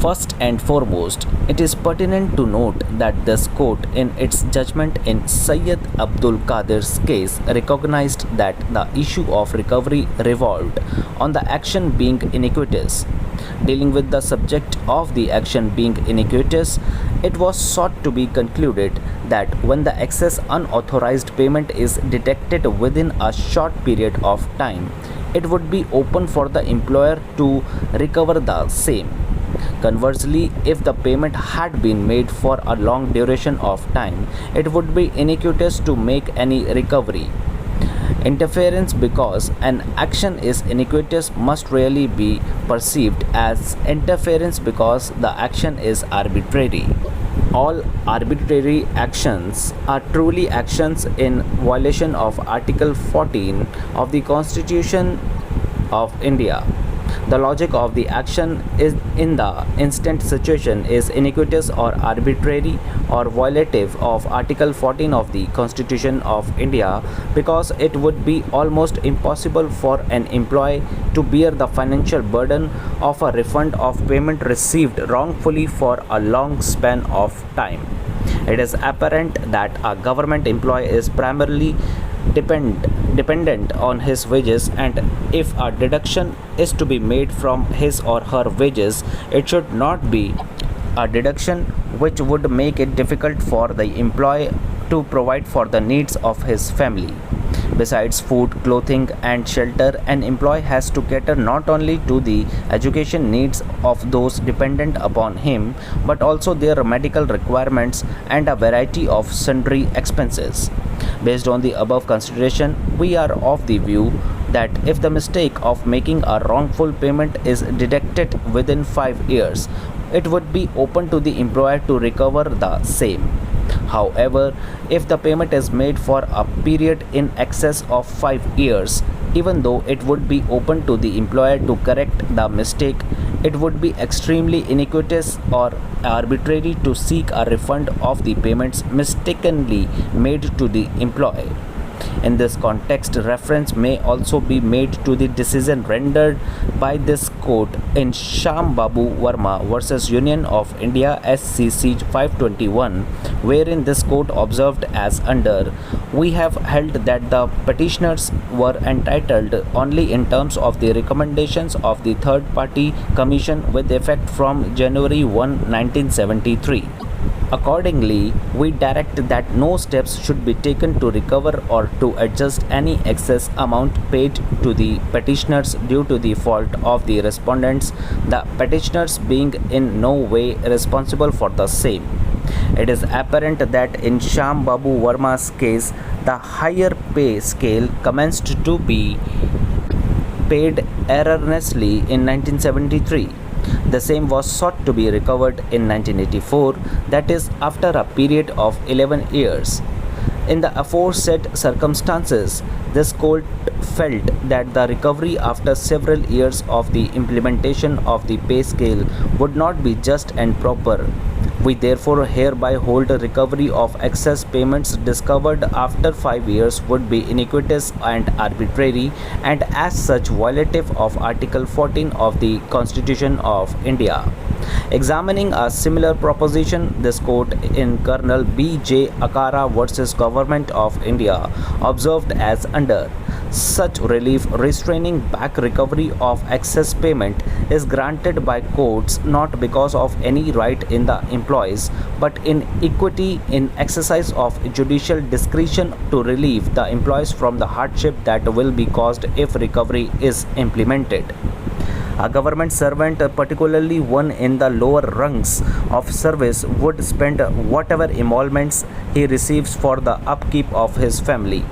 First and foremost, it is pertinent to note that this court, in its judgment in Syed Abdul Qadir's case, recognized that the issue of recovery revolved on the action being iniquitous. Dealing with the subject of the action being iniquitous, it was sought to be concluded that when the excess unauthorized payment is detected within a short period of time, it would be open for the employer to recover the same. Conversely, if the payment had been made for a long duration of time, it would be iniquitous to make any recovery. Interference because an action is iniquitous must really be perceived as interference because the action is arbitrary. All arbitrary actions are truly actions in violation of Article 14 of the Constitution of India. The logic of the action is in the instant situation is iniquitous or arbitrary or violative of Article 14 of the Constitution of India because it would be almost impossible for an employee to bear the financial burden of a refund of payment received wrongfully for a long span of time. It is apparent that a government employee is primarily dependent on his wages, and if a deduction is to be made from his or her wages, it should not be a deduction which would make it difficult for the employee to provide for the needs of his family. Besides food, clothing, and shelter, an employee has to cater not only to the education needs of those dependent upon him, but also their medical requirements and a variety of sundry expenses. Based on the above consideration, we are of the view that if the mistake of making a wrongful payment is detected within 5 years, it would be open to the employer to recover the same. However, if the payment is made for a period in excess of 5 years, even though it would be open to the employer to correct the mistake, it would be extremely iniquitous or arbitrary to seek a refund of the payments mistakenly made to the employee. In this context, reference may also be made to the decision rendered by this court in Shyam Babu Verma versus Union of India SCC 521, wherein this court observed as under, we have held that the petitioners were entitled only in terms of the recommendations of the third party commission with effect from January 1, 1973. Accordingly, we direct that no steps should be taken to recover or to adjust any excess amount paid to the petitioners due to the fault of the respondents, the petitioners being in no way responsible for the same. It is apparent that in Shyam Babu Verma's case, the higher pay scale commenced to be paid erroneously in 1973. The same was sought to be recovered in 1984, that is, after a period of 11 years. In the aforesaid circumstances, this court felt that the recovery after several years of the implementation of the pay scale would not be just and proper. We therefore hereby hold a recovery of excess payments discovered after 5 years would be iniquitous and arbitrary, and as such violative of Article 14 of the Constitution of India. Examining a similar proposition, this court in Colonel B. J. Akara versus Government of India observed as under, such relief restraining back recovery of excess payment is granted by courts not because of any right in the employees, but in equity in exercise of judicial discretion to relieve the employees from the hardship that will be caused if recovery is implemented. A government servant, particularly one in the lower rungs of service, would spend whatever emoluments he receives for the upkeep of his family.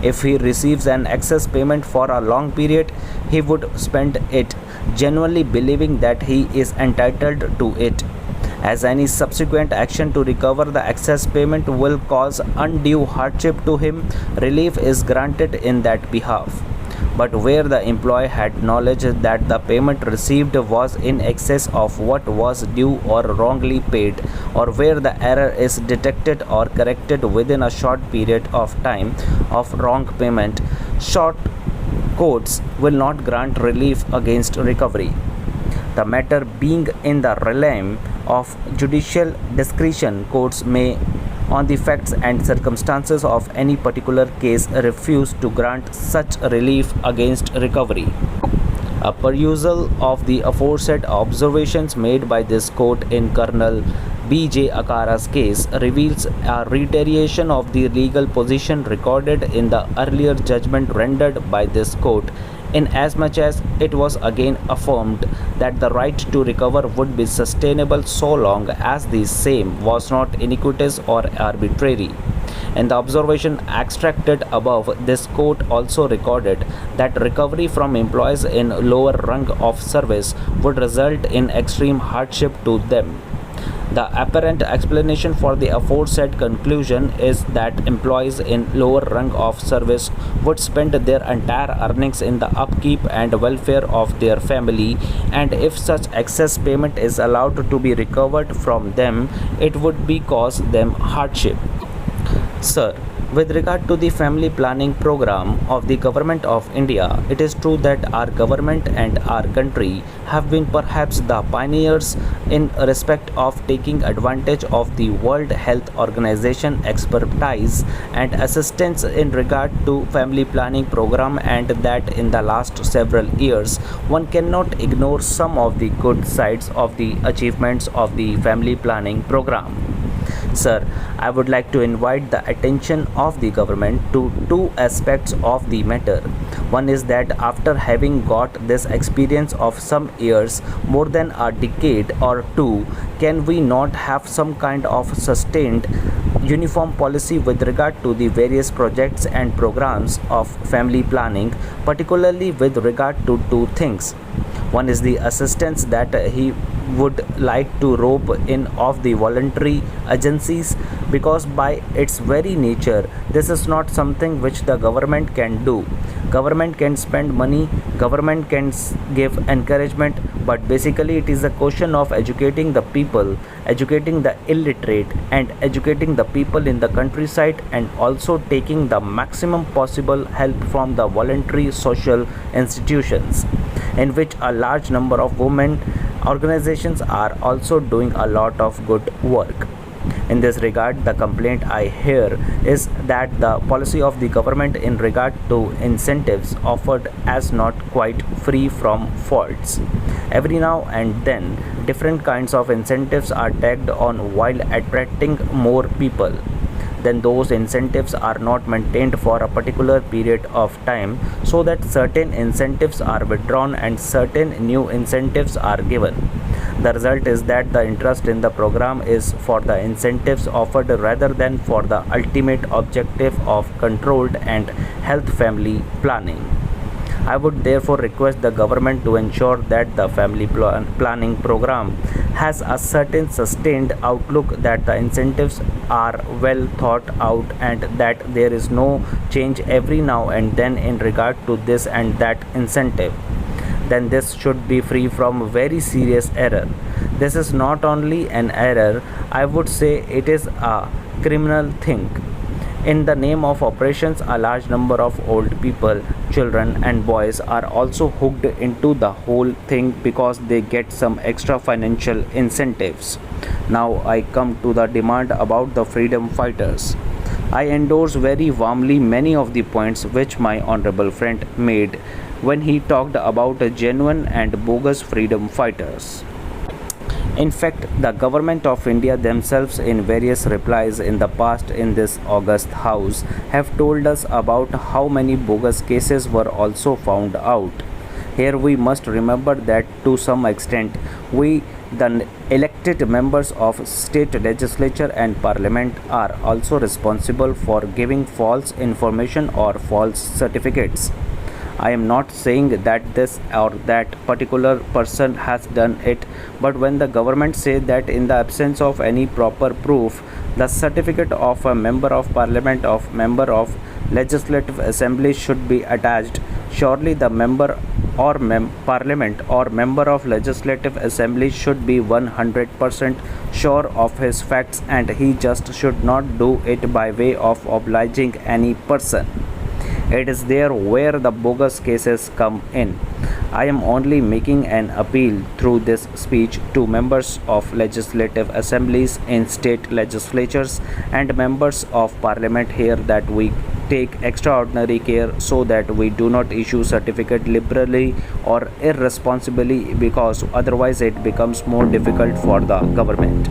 If he receives an excess payment for a long period, he would spend it, genuinely believing that he is entitled to it. As any subsequent action to recover the excess payment will cause undue hardship to him, relief is granted in that behalf. But where the employee had knowledge that the payment received was in excess of what was due or wrongly paid, or where the error is detected or corrected within a short period of time of wrong payment, short courts will not grant relief against recovery. The matter being in the realm of judicial discretion, courts may, on the facts and circumstances of any particular case, refuse to grant such relief against recovery. A perusal of the aforesaid observations made by this court in Colonel B.J. Akara's case reveals a reiteration of the legal position recorded in the earlier judgment rendered by this court, inasmuch as it was again affirmed that the right to recover would be sustainable so long as the same was not iniquitous or arbitrary. In the observation extracted above, this court also recorded that recovery from employees in lower rank of service would result in extreme hardship to them. The apparent explanation for the aforesaid conclusion is that employees in lower rank of service would spend their entire earnings in the upkeep and welfare of their family, and if such excess payment is allowed to be recovered from them, it would be cause them hardship. Sir, with regard to the family planning program of the Government of India, it is true that our government and our country have been perhaps the pioneers in respect of taking advantage of the World Health Organization expertise and assistance in regard to family planning program, and that in the last several years one cannot ignore some of the good sides of the achievements of the family planning program. Sir, I would like to invite the attention of the government to two aspects of the matter. One is that after having got this experience of some years, more than a decade or two, can we not have some kind of sustained uniform policy with regard to the various projects and programs of family planning, particularly with regard to two things. One is the assistance that he would like to rope in of the voluntary agencies, because by its very nature this is not something which the government can do. Government can spend money, government can give encouragement, but basically it is a question of educating the people, educating the illiterate, and educating the people in the countryside, and also taking the maximum possible help from the voluntary social institutions, in which a large number of women organizations are also doing a lot of good work. In this regard, the complaint I hear is that the policy of the government in regard to incentives offered as not quite free from faults. Every now and then, different kinds of incentives are tagged on while attracting more people. Then those incentives are not maintained for a particular period of time, so that certain incentives are withdrawn and certain new incentives are given. The result is that the interest in the program is for the incentives offered rather than for the ultimate objective of controlled and health family planning. I would therefore request the government to ensure that the family planning program has a certain sustained outlook, that the incentives are well thought out, and that there is no change every now and then in regard to this and that incentive. Then this should be free from very serious error. This is not only an error, I would say it is a criminal thing. In the name of operations, a large number of old people, children and boys are also hooked into the whole thing because they get some extra financial incentives. Now I come to the demand about the freedom fighters. I endorse very warmly many of the points which my honorable friend made when he talked about genuine and bogus freedom fighters. In fact, the government of India themselves, in various replies in the past in this august house, have told us about how many bogus cases were also found out. Here we must remember that to some extent we, the elected members of state legislature and parliament, are also responsible for giving false information or false certificates. I am not saying that this or that particular person has done it, but when the government says that in the absence of any proper proof, the certificate of a member of parliament, of member of legislative assembly should be attached, surely the member or parliament or member of legislative assembly should be 100% sure of his facts, and he just should not do it by way of obliging any person. It is there where the bogus cases come in. I am only making an appeal through this speech to members of legislative assemblies in state legislatures and members of parliament here that we take extraordinary care so that we do not issue certificate liberally or irresponsibly, because otherwise it becomes more difficult for the government.